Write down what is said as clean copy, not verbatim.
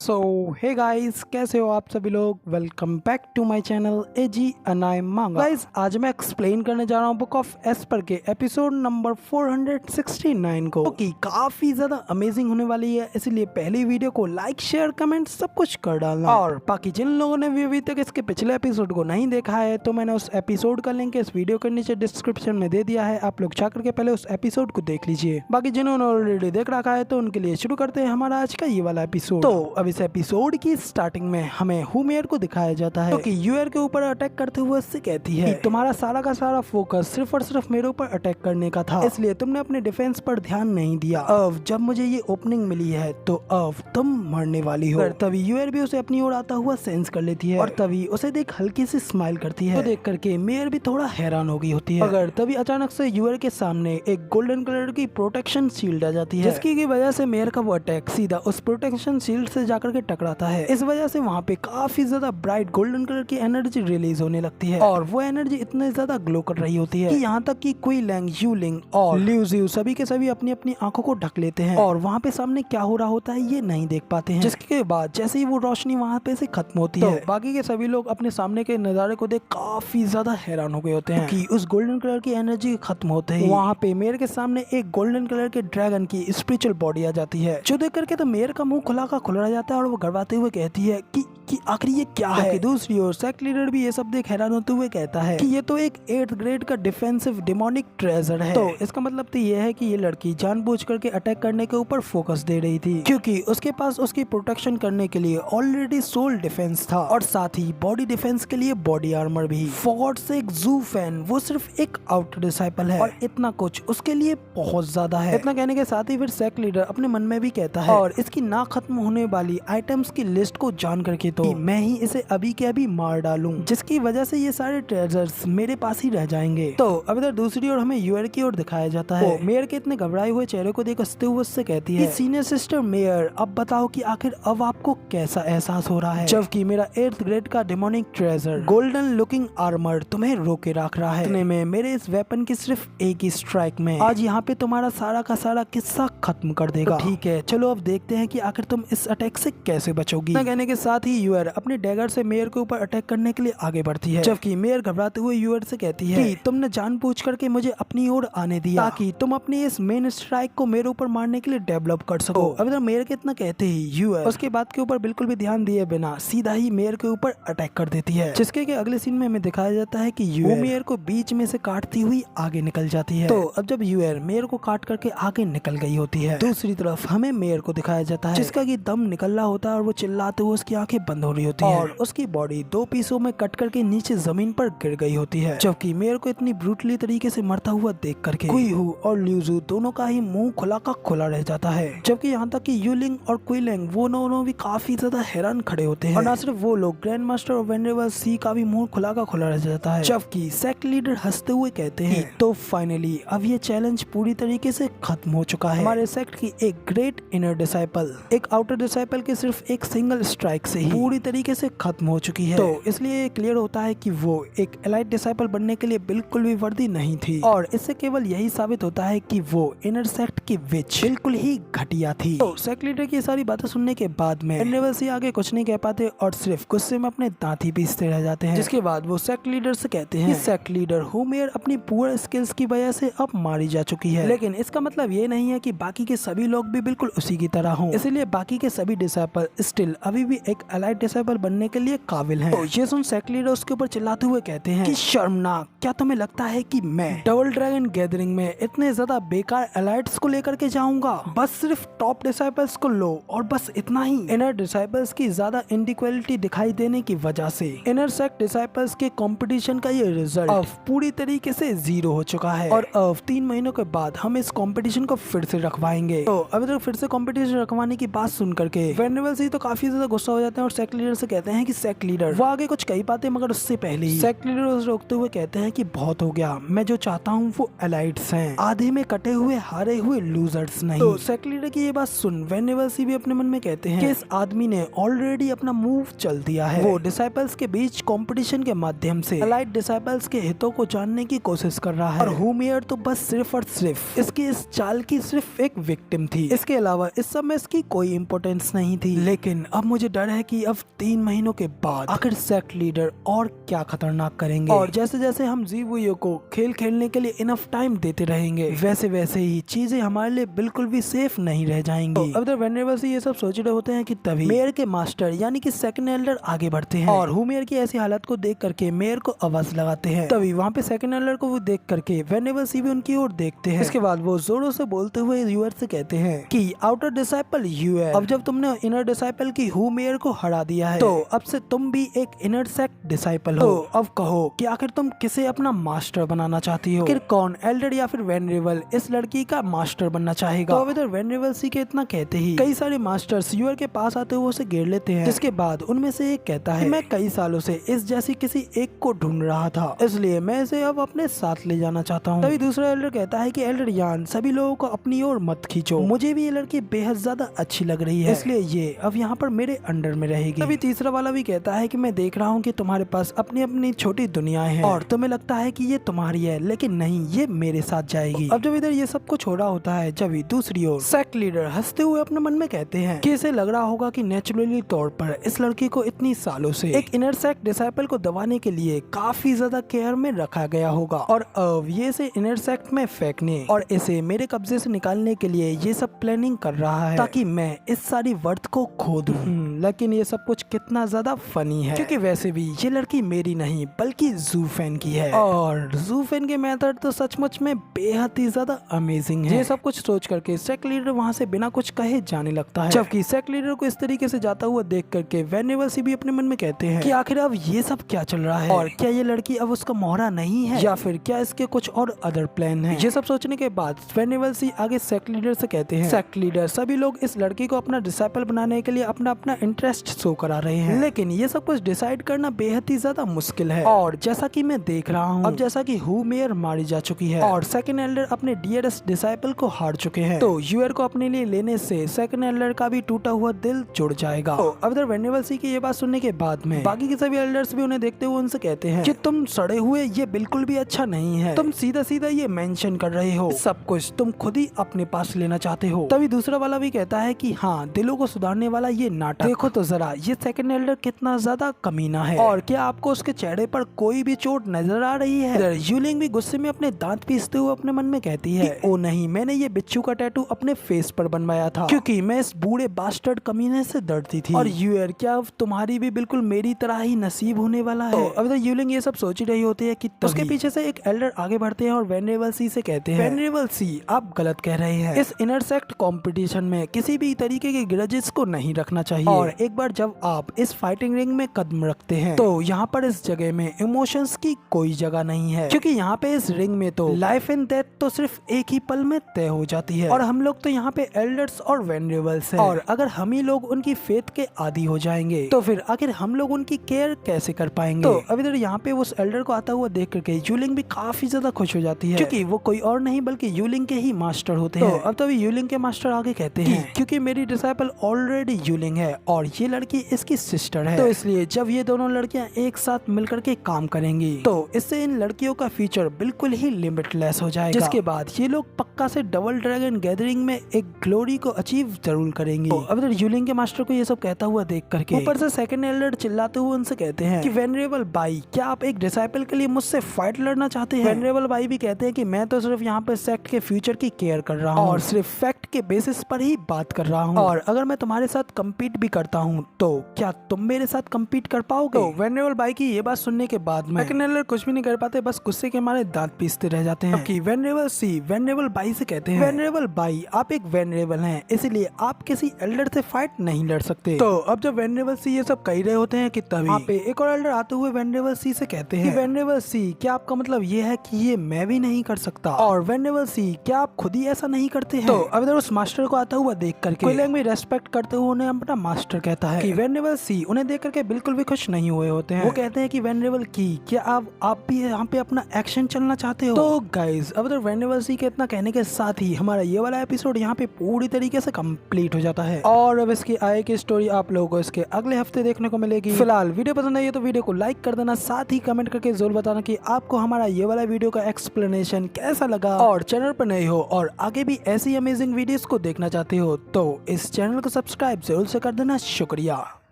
सो hey guys, कैसे हो आप सभी लोग। Welcome back to my channel AG अनाय मांगा। गाइस, आज मैं एक्सप्लेन करने जा रहा हूँ बुक ऑफ एस्पर के एपिसोड नंबर 469 को, कि काफी ज्यादा अमेजिंग होने वाली है। इसलिए पहली वीडियो को लाइक शेयर कमेंट सब कुछ कर डालना। और बाकी जिन लोगों ने भी अभी तक इसके पिछले एपिसोड को नहीं देखा है तो मैंने उस एपिसोड का लिंक इस वीडियो के नीचे डिस्क्रिप्शन में दे दिया है, आप लोग जाकर के पहले उस एपिसोड को देख लीजिए। बाकी जिन्होंने ऑलरेडी देख रखा है तो उनके लिए शुरू करते हैं हमारा आज का ये वाला एपिसोड। तो अब इस एपिसोड की स्टार्टिंग में हमें हुमेर को दिखाया जाता है, कि यूएर के ऊपर अटैक करते हुए उससे कहती है कि तुम्हारा सारा का सारा फोकस सिर्फ और सिर्फ मेरे ऊपर अटैक करने का था, इसलिए तुमने अपने डिफेंस पर ध्यान नहीं दिया। अब जब मुझे ये ओपनिंग मिली है तो अब तुम मरने वाली हो। तभी यूएर भी उसे अपनी ओर आता हुआ सेंस कर लेती है और तभी उसे देख हल्की सी स्माइल करती है। तो देख करके मेयर भी थोड़ा हैरान हो गई होती है। अगर तभी अचानक से यूएर के सामने एक गोल्डन कलर की प्रोटेक्शन शील्ड आ जाती है, जिसकी वजह से मेयर का वो अटैक सीधा उस प्रोटेक्शन शील्ड से जाकर के टकराता है। इस वजह से वहाँ पे काफी ज्यादा ब्राइट गोल्डन कलर की एनर्जी रिलीज होने लगती है और वो एनर्जी इतने ज्यादा ग्लो कर रही होती है कि यहाँ तक कि कुई लैंग, यू लिंग और लिu ज़िऊ सभी के सभी अपनी अपनी आंखों को ढक लेते हैं और वहाँ पे सामने क्या हो रहा होता है ये नहीं देख पाते हैं। जिसके बाद जैसे ही वो रोशनी वहाँ पे से खत्म होती है, बाकी के सभी लोग अपने सामने के नजारे को देख काफी ज्यादा हैरान हो गए होते हैं कि उस गोल्डन कलर की एनर्जी खत्म होते ही वहाँ पे मेयर के सामने एक गोल्डन कलर के ड्रैगन की स्पिरिचुअल बॉडी आ जाती है, जो देख करके तो मेयर का मुंह खुला का खुला रह जाता है और वो घबराते हुए कहती है कि आखिर ये क्या है। दूसरी ओर सेक्ट लीडर भी ये सब देख हैरान होते हुए कहता है कि ये तो एक 8th ग्रेड का डिफेंसिव डेमोनिक ट्रेजर है। तो इसका मतलब तो ये है कि ये लड़की जानबूझ करके अटैक करने के ऊपर फोकस दे रही थी, क्योंकि उसके पास उसकी प्रोटेक्शन करने के लिए ऑलरेडी सोल डिफेंस था और साथ ही बॉडी डिफेंस के लिए बॉडी आर्मर भी। फॉर से एक ज़ू फैन वो सिर्फ एक आउटर डिसाइपल है और इतना कुछ उसके लिए बहुत ज्यादा है। इतना कहने के साथ ही फिर सेक्ट लीडर अपने मन में भी कहता है और इसकी ना खत्म होने वाली आइटम्स की लिस्ट को जान करके तो मैं ही इसे अभी के अभी मार डालूं, जिसकी वजह से ये सारे ट्रेजर्स मेरे पास ही रह जाएंगे। तो अब इधर दूसरी ओर हमें यूएर की ओर दिखाया जाता है। मेयर के इतने घबराए हुए चेहरे को देख हंसते हुए उससे कहती है, सीनियर सिस्टर मेयर, अब बताओ कि आखिर अब आपको कैसा एहसास हो रहा है जबकि मेरा 8th ग्रेड का demonic treasure golden looking armour तुम्हें रोके रख रहा है। इतने में मेरे इस वेपन की सिर्फ एक ही स्ट्राइक में आज यहाँ पे तुम्हारा सारा का सारा किस्सा खत्म कर देगा। ठीक है, चलो अब देखते हैं कि आखिर तुम इस अटैक से कैसे बचोगी। कहने के साथ ही यूएर अपने डैगर से मेयर के ऊपर अटैक करने के लिए आगे बढ़ती है, जबकि मेयर घबराते हुए यूएर से कहती है कि तुमने जानबूझ करके मुझे अपनी ओर आने दिया ताकि तुम अपनी इस मेन स्ट्राइक को मेरे ऊपर मारने के लिए डेवलप कर सको। अब इधर मेयर के इतना कहते ही यूएर उसके बात के ऊपर बिल्कुल भी ध्यान दिए बिना सीधा ही मेयर के ऊपर अटैक कर देती है, जिसके के अगले सीन में हमें दिखाया जाता है कि यूएर मेयर को बीच में से काटती हुई आगे निकल जाती है। तो अब जब यूएर मेयर को काट करके आगे निकल गई होती है, दूसरी तरफ हमें मेयर को दिखाया जाता है जिसका की दम निकल रहा होता है और वो चिल्लाते हुए उसकी आंखें बंद हो रही होती है और उसकी बॉडी 2 पीसों में कट करके नीचे जमीन पर गिर गई होती है। जबकि मेयर को इतनी ब्रूटली तरीके से मरता हुआ देख करके कुई हु और लिu ज़िऊ दोनों का ही मुंह खुला का खुला रह जाता है, जबकि यहाँ तक कि यू लिंग और कुई लैंग वो दोनों भी काफी ज्यादा हैरान खड़े होते हैं। और न सिर्फ वो लोग, ग्रैंड मास्टर और वेनरेबल सी का भी मुंह खुला का खुला रह जाता है। जबकि सेक्ट लीडर हंसते हुए कहते हैं तो फाइनली अब ये चैलेंज पूरी तरीके से खत्म हो चुका है। हमारे सेक्ट की एक ग्रेट इनर डिसाइपल एक आउटर डिसाइपल के सिर्फ एक सिंगल स्ट्राइक से ही पूरी तरीके से खत्म हो चुकी है। तो इसलिए क्लियर होता है कि वो एक एलाइट डिसाइपल बनने के लिए बिल्कुल भी वर्दी नहीं थी और इससे केवल यही साबित होता है कि वो इनर सेक्ट की विच बिल्कुल ही घटिया थी। तो सेक्ट लीडर की सारी बातें सुनने के बाद में वेनरेबल सी आगे कुछ नहीं कह पाते और सिर्फ गुस्से में अपने दांत ही पीसते रह जाते हैं, जिसके बाद वो सेक्ट लीडर से कहते हैं कि सेक्ट लीडर हुमेर अपनी पुअर स्किल्स की वजह से अब मारी जा चुकी है, लेकिन इसका मतलब ये नहीं है कि बाकी के सभी लोग भी बिल्कुल उसी की तरह हों, इसलिए बाकी के सभी डिसाइपल स्टिल अभी भी एक एलाइट डिसाइपल बनने के लिए काबिल हैं। तो ये सुन सेक्ट लीडर उसके ऊपर चिल्लाते हुए कहते हैं कि शर्मनाक, क्या तुम्हें लगता है कि मैं डबल ड्रैगन गैदरिंग में इतने ज्यादा बेकार एलाइट्स को लेकर के जाऊंगा? बस सिर्फ टॉप डिसाइपल्स को लो और बस इतना ही। इनर डिसाइपल्स की ज्यादा इनइक्वालिटी दिखाई देने की वजह से इनर सेक्ट डिसाइपल्स के कंपटीशन का ये रिजल्ट अब पूरी तरीके से 0 हो चुका है और अब 3 महीनों के बाद हम इस कंपटीशन को फिर से रखवाएंगे। तो अभी तक फिर से कंपटीशन रखवाने की बात सुन करके वेनरेबल सी तो काफी ज्यादा गुस्सा हो जाते हैं और सेक्ट लीडर से कहते हैं कि सेक्ट लीडर वो आगे कुछ कही पाते मगर उससे पहले ही सेक्ट लीडर उसे रोकते हुए कहते हैं कि बहुत हो गया, मैं जो चाहता हूँ वो एलाइट्स हैं, आधे में कटे हुए हारे हुए लूजर्स नहीं। तो सेक्ट लीडर की ये बात सुन वेनेबल सी भी अपने मन में कहते हैं कि इस आदमी ने ऑलरेडी अपना मूव चल दिया है, वो डिसाइपल्स के बीच कंपटीशन के माध्यम से एलाइट डिसाइपल्स के हितों को जानने की कोशिश कर रहा है और हुमियर तो बस सिर्फ और सिर्फ इसकी इस चाल की सिर्फ एक विक्टिम थी। इसके अलावा इस समय इसकी कोई इम्पोर्टेंस नहीं थी। लेकिन अब मुझे डर है कि अब 3 महीनों के बाद आखिर सेक्ट लीडर और क्या खतरनाक करेंगे, और जैसे जैसे हम जीवुयो को खेल खेलने के लिए इनफ टाइम देते रहेंगे वैसे वैसे ही चीजें हमारे लिए बिल्कुल भी सेफ नहीं रह जाएंगी। तो अब तक वेनेबल से ये सब सोच रहे होते हैं कि तभी मेयर के मास्टर यानी कि सेकंड एल्डर आगे बढ़ते हैं और हुमियर की ऐसी हालत को देख करके मेयर को आवाज लगाते हैं। तभी वहाँ पे सेकंड एल्डर को वो देख करके वेनेबल सी भी उनकी ओर देखते हैं। इसके बाद वो जोरों से बोलते हुए यूअर से कहते हैं कि आउटर डिसाइपल यूअर, अब जब तुमने इनर डिसाइपल की हुमियर को हरा दिया है तो अब से तुम भी एक इनर सेक्ट डिसाइपल हो। तो अब कहो कि आखिर तुम किसे अपना मास्टर बनाना चाहती हो, आखिर कौन एल्डर या फिर वेनरेबल इस लड़की का मास्टर बनना चाहेगा। तो इधर वेनरेबल सी के इतना कहते ही कई सारे मास्टर्स यूअर के पास आते हुए उसे घेर लेते हैं, जिसके बाद उनमें से एक कहता है मैं कई सालों से इस जैसी किसी एक को ढूंढ रहा था, इसलिए मैं इसे अब अपने साथ ले जाना चाहता हूँ। तभी दूसरा एल्डर कहता है कि एल्डर यान सभी लोगों को अपनी ओर मत खींचो, मुझे भी ये लड़की बेहद ज्यादा अच्छी लग रही है, इसलिए ये अब यहाँ पर मेरे अंडर में रहेगी। तभी तीसरा वाला भी कहता है कि मैं देख रहा हूँ कि तुम्हारे पास अपनी अपनी छोटी दुनियाएं हैं और तुम्हें लगता है कि ये तुम्हारी है, लेकिन नहीं, ये मेरे साथ जाएगी। अब जब इधर ये सब कुछ हो रहा होता है जब दूसरी ओर सेक्ट लीडर हंसते हुए अपने मन में कहते हैं कि इसे लग रहा होगा कि नेचुरली तौर पर इस लड़की को इतनी सालों से एक इनर सेक्ट डिसाइपल को दबाने के लिए काफी ज्यादा केयर में रखा गया होगा और अब ये इसे इनर सेक्ट में फेंकने और इसे मेरे कब्जे से निकालने के लिए ये सब प्लानिंग कर रहा है ताकि मैं इस सारी वर्थ को खो दूं। लेकिन ये सब कुछ कितना ज्यादा फनी है क्योंकि वैसे भी ये लड़की मेरी नहीं बल्कि ज़ूफेन की है और ज़ूफेन के मेथड तो सचमुच में बेहद ही ज्यादा अमेजिंग है। ये सब कुछ सोच करके सेक्ट लीडर वहाँ से बिना कुछ कहे जाने लगता है, जबकि सेक्ट लीडर को इस तरीके से जाता हुआ देख करके वेनेबल सी भी अपने मन में कहते हैं कि आखिर अब ये सब क्या चल रहा है और क्या ये लड़की अब उसका मोहरा नहीं है या फिर क्या इसके कुछ और अदर प्लान है। ये सब सोचने के बाद वेनेबल सी आगे सेक्ट लीडर से कहते हैं सेक्ट लीडर सभी लोग इस लड़की को अपना डिसाइपल बनाने के लिए अपना अपना इंटरेस्ट शो करा रहे हैं, लेकिन ये सब कुछ डिसाइड करना बेहद ही ज्यादा मुश्किल है और जैसा कि मैं देख रहा हूँ अब जैसा कि हुमियर मारी जा चुकी है और सेकंड एल्डर अपने डियरेस्ट डिसाइपल को हार चुके हैं, तो यूअर को अपने लिए लेने से सेकंड एल्डर का भी टूटा हुआ दिल जुड़ जाएगा। तो अब इधर वेनेबल सी की ये बात सुनने के बाद में बाकी के सभी एल्डर्स भी उन्हें देखते हुए उनसे कहते हैं कि तुम सड़े हुए ये बिल्कुल भी अच्छा नहीं है, तुम सीधा सीधा ये मेंशन कर रहे हो, सब कुछ तुम खुद ही अपने पास लेना चाहते हो। तभी दूसरा वाला भी कहता है कि हाँ, दिलों को सुधारने वाला ये नाटक देखो तो जरा ये सेकंड एल्डर कितना ज्यादा कमीना है और क्या आपको उसके चेहरे पर कोई भी चोट नजर आ रही है। इधर यूलिंग भी गुस्से में अपने दांत पीसते हुए अपने मन में कहती है ओ नहीं, मैंने ये बिच्छू का टैटू अपने फेस पर बनवाया था क्योंकि मैं इस बूढ़े बास्टर्ड कमीने से डरती थी और यूअर क्या तुम्हारी भी बिल्कुल मेरी तरह ही नसीब होने वाला है। अब इधर यूलिंग ये सब सोच ही रही होती है कि उसके पीछे से एक एल्डर आगे बढ़ते हैं और वेनरेबल सी से कहते हैं वेनरेबल सी आप गलत कह रहे हैं, इस इनर सेक्ट कंपटीशन में किसी भी तरीके के ग्रजेस को नहीं रखना चाहिए और एक बार जब आप इस फाइटिंग रिंग में कदम रखते हैं तो यहाँ पर इस जगह में इमोशंस की कोई जगह नहीं है क्योंकि यहाँ पे इस रिंग में तो लाइफ एंड डेथ तो सिर्फ एक ही पल में तय हो जाती है और हम लोग तो यहाँ पे एल्डर्स और वेनरेबल्स हैं और अगर हम ही लोग उनकी फेथ के आदी हो जाएंगे तो फिर आखिर हम लोग उनकी केयर कैसे कर पाएंगे। तो अब इधर यहाँ पे उस एल्डर को आता हुआ देख करके यूलिंग भी काफी ज्यादा खुश हो जाती है क्योंकि वो कोई और नहीं बल्कि यूलिंग के ही मास्टर होते हैं। अब तभी यूलिंग के मास्टर आगे कहते हैं क्योंकि मेरी डिसाइपल ऑलरेडी यूलिंग है और ये लड़की इसकी सिस्टर है, तो इसलिए जब ये दोनों लड़कियां एक साथ मिलकर के काम करेंगी तो इससे इन लड़कियों का फ्यूचर बिल्कुल ही लिमिटलेस हो जाएगा, जिसके बाद ये लोग पक्का से डबल ड्रैगन गैदरिंग में एक ग्लोरी को अचीव जरूर करेंगे। तो अब इधर यूलिंग के मास्टर को ये सब कहता हुआ देख करके ऊपर से सेकंड एल्डर चिल्लाते हुए उनसे कहते हैं कि वेनरेबल बाई, क्या आप एक डिसाइपल के लिए मुझसे फाइट लड़ना चाहते हैं। वेनरेबल बाई भी कहते हैं कि मैं तो सिर्फ यहाँ पे सेक्ट के फ्यूचर की केयर कर रहा हूँ और सिर्फ फैक्ट के बेसिस पर ही बात कर रहा हूँ और अगर मैं तुम्हारे साथ कम्पीट भी करता हूँ तो क्या तुम मेरे साथ कम्पीट कर पाओगे। तो वेनरेबल बाई की ये बात सुनने के बाद में सेकंड एल्डर कुछ भी नहीं कर पाते, बस गुस्से के मारे दांत पीसते रह जाते हैं। कि वेनरेबल सी वेनरेबल बाई से कहते हैं वेनरेबल बाई आप एक वेनरेबल हैं, इसलिए आप किसी एल्डर से फाइट नहीं लड़ सकते। तो अब जब वेनरेबल सी ये सब कह रहे होते हैं कि तभी यहाँ पे एक और एल्डर आते हुए वेनरेबल सी से कहते हैं वेनरेबल सी क्या आपका मतलब ये है कि ये मैं भी नहीं कर सकता और वेनरेबल सी क्या आप खुद ही ऐसा नहीं करते हैं। तो अब इधर उस मास्टर को आता हुआ देख करके कोई भी रेस्पेक्ट करते हुए उन्हें अपना मास्टर कहता है कि तभी वेनरेबल सी उन्हें देख करके बिल्कुल भी खुश नहीं हुए होते हैं। वो कहते हैं कि वेनरेबल की क्या आप भी यहाँ पे अपना एक्शन चलना चाहते हो? तो गाइज अब वेनरेबल सी के इतना कहने के साथ ही हमारा ये वाला एपिसोड यहाँ पे पूरी तरीके से कंप्लीट हो जाता है और अब इसकी आगे की स्टोरी आप लोगों को इसके अगले हफ्ते देखने को मिलेगी। फिलहाल वीडियो पसंद आई है तो वीडियो को लाइक कर देना, साथ ही कमेंट करके जरूर बताना कि आपको हमारा ये वाला वीडियो का एक्सप्लेनेशन कैसा लगा। और चैनल पर नए हो और आगे भी ऐसी अमेजिंग वीडियोस को देखना चाहते हो तो इस चैनल को सब्सक्राइब जरूर से कर देना। शुक्रिया।